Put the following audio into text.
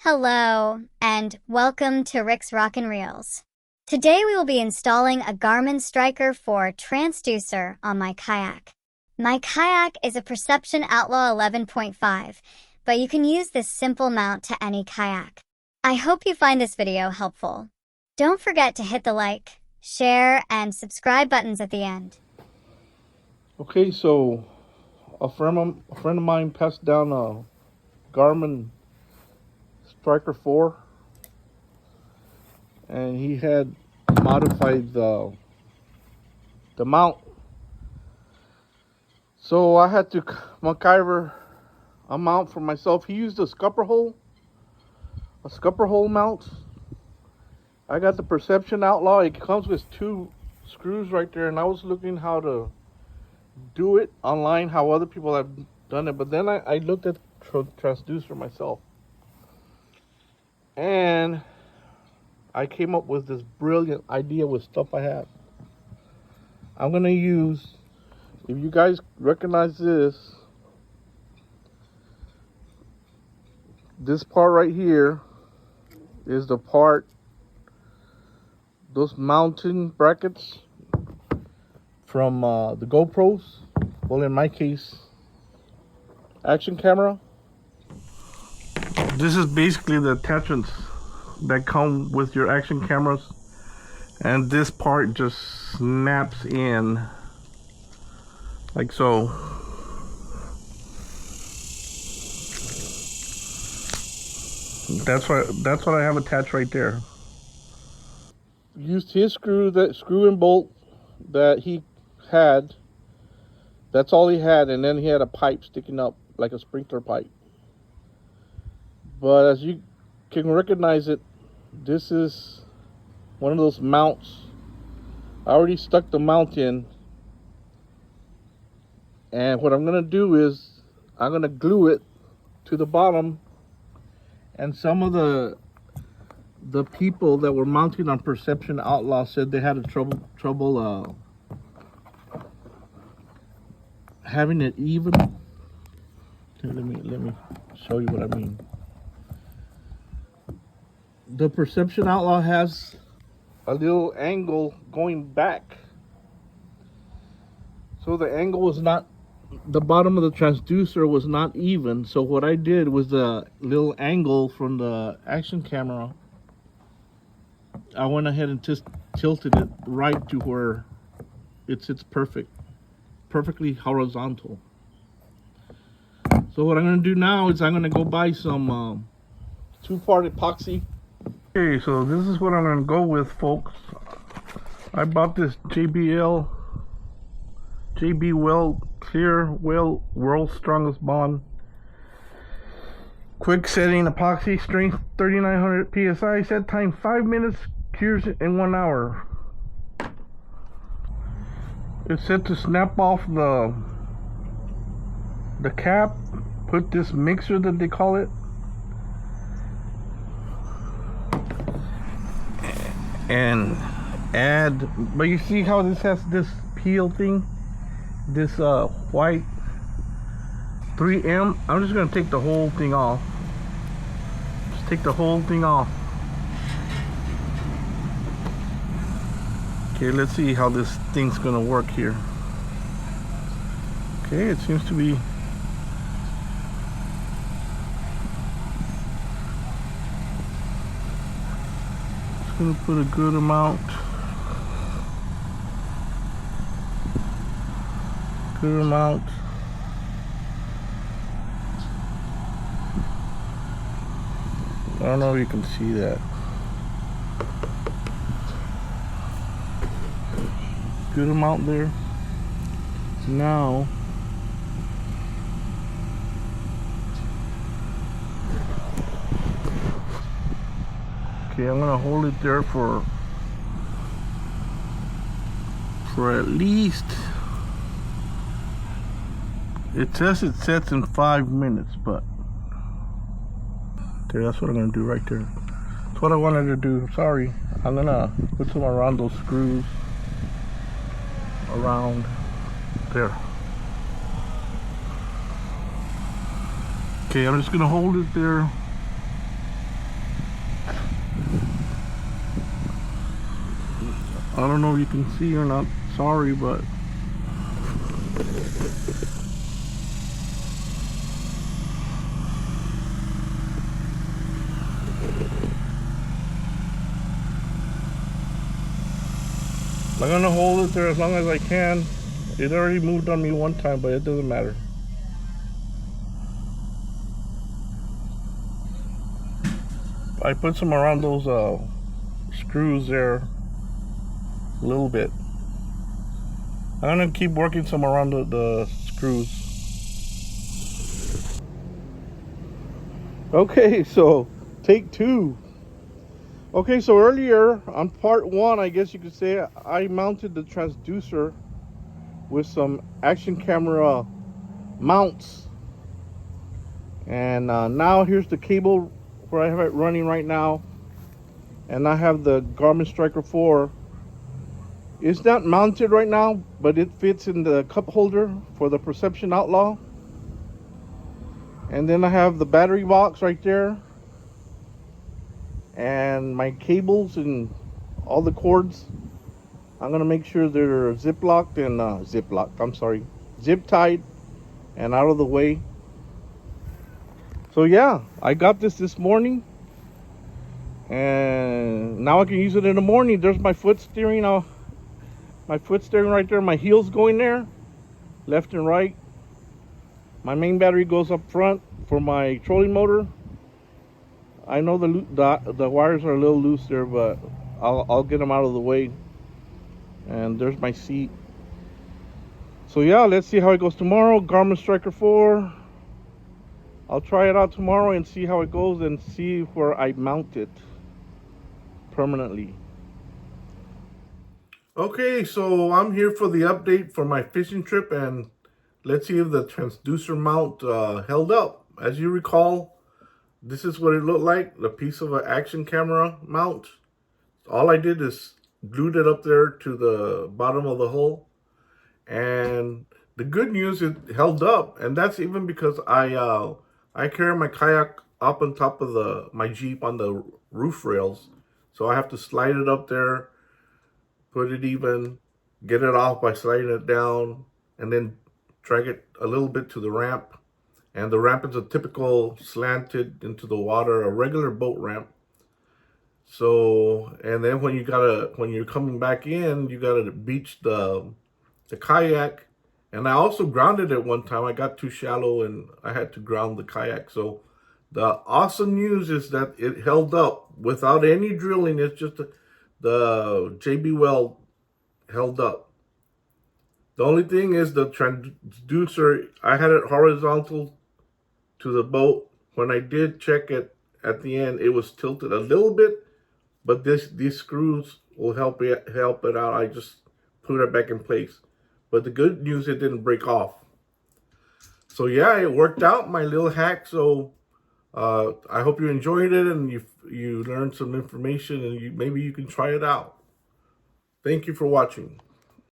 Hello, and welcome to Rick's Rockin' Reels. Today we will be installing a Garmin Striker for Transducer on my kayak. My kayak is a Perception Outlaw 11.5, but you can use this simple mount to any kayak. I hope you find this video helpful. Don't forget to hit the like, share, and subscribe buttons at the end. Okay, so a friend of mine passed down a Garmin Striker 4, and he had modified the mount. So I had to MacGyver a mount for myself. He used a scupper hole mount. I got the Perception Outlaw. It comes with 2 screws right there, and I was looking how to do it online, how other people have done it, but then I looked at Transducer myself, and I came up with this brilliant idea with stuff I have. I'm gonna use, if you guys recognize this part right here is the part, those mounting brackets from the GoPros. Well, in my case, action camera. This is basically the attachments that come with your action cameras, and this part just snaps in like so. That's what I have attached right there. Used his screw and bolt that he had. That's all he had, and then he had a pipe sticking up like a sprinkler pipe. But as you can recognize it, this is one of those mounts. I already stuck the mount in, and what I'm gonna do is I'm gonna glue it to the bottom. And some of the people that were mounting on Perception Outlaw said they had a trouble having it even. Here, let me show you what I mean. The Perception Outlaw has a little angle going back, so the angle was not, the bottom of the transducer was not even. So what I did was the little angle from the action camera, I went ahead and just tilted it right to where it sits perfectly horizontal. So what I'm going to do now is I'm going to go buy some 2-part epoxy. Okay, so this is what I'm going to go with, folks. I bought this JB Weld Clear World's Strongest Bond quick setting epoxy, strength 3900 psi, set time 5 minutes, cures in 1 hour. It's set to snap off the cap. Put this mixer that they call it, and add, but you see how this has this peel thing, this white 3M. I'm just gonna take the whole thing off. Just take the whole thing off. Okay, let's see how this thing's gonna work here. Okay, it seems to be. Just gonna put a good amount. Good amount. I don't know if you can see that. Good amount there. Now okay, I'm gonna hold it there for at least, it says it sets in 5 minutes, but there, that's what I'm gonna do right there. That's what I wanted to do. Sorry, I'm gonna put some around those screws around there. Okay, I'm just gonna hold it there don't know if you can see or not, sorry, but I'm gonna hold it there as long as I can. It already moved on me one time, but it doesn't matter. I put some around those screws there a little bit. I'm gonna keep working some around the screws. Okay, so take two. Okay, so earlier on part one, I guess you could say, I mounted the transducer with some action camera mounts. And now here's the cable where I have it running right now. And I have the Garmin Striker 4. It's not mounted right now, but it fits in the cup holder for the Perception Outlaw. And then I have the battery box right there. And my cables and all the cords. I'm gonna make sure they're zip tied and out of the way. So yeah, I got this morning, and now I can use it in the morning. There's my foot steering right there. My heels going there, left and right. My main battery goes up front for my trolling motor. I know the wires are a little loose there, but I'll get them out of the way. And there's my seat. So yeah, let's see how it goes tomorrow. Garmin Striker 4. I'll try it out tomorrow and see how it goes and see where I mount it permanently. Okay, so I'm here for the update for my fishing trip, and let's see if the transducer mount held up. As you recall, this is what it looked like, the piece of an action camera mount. All I did is glued it up there to the bottom of the hull. And the good news, it held up, and that's even because I carry my kayak up on top of my Jeep on the roof rails. So I have to slide it up there, put it even, get it off by sliding it down, and then drag it a little bit to the ramp. And the ramp is a typical slanted into the water, a regular boat ramp. So, and then when you're coming back in, you gotta beach the kayak. And I also grounded it one time. I got too shallow and I had to ground the kayak. So the awesome news is that it held up without any drilling. It's just the JB weld held up. The only thing is the transducer, I had it horizontal to the boat. When I did check it at the end, it was tilted a little bit, but these screws will help it out. I just put it back in place. But the good news, it didn't break off. So yeah, it worked out, my little hack. So I hope you enjoyed it and you learned some information, and maybe you can try it out. Thank you for watching.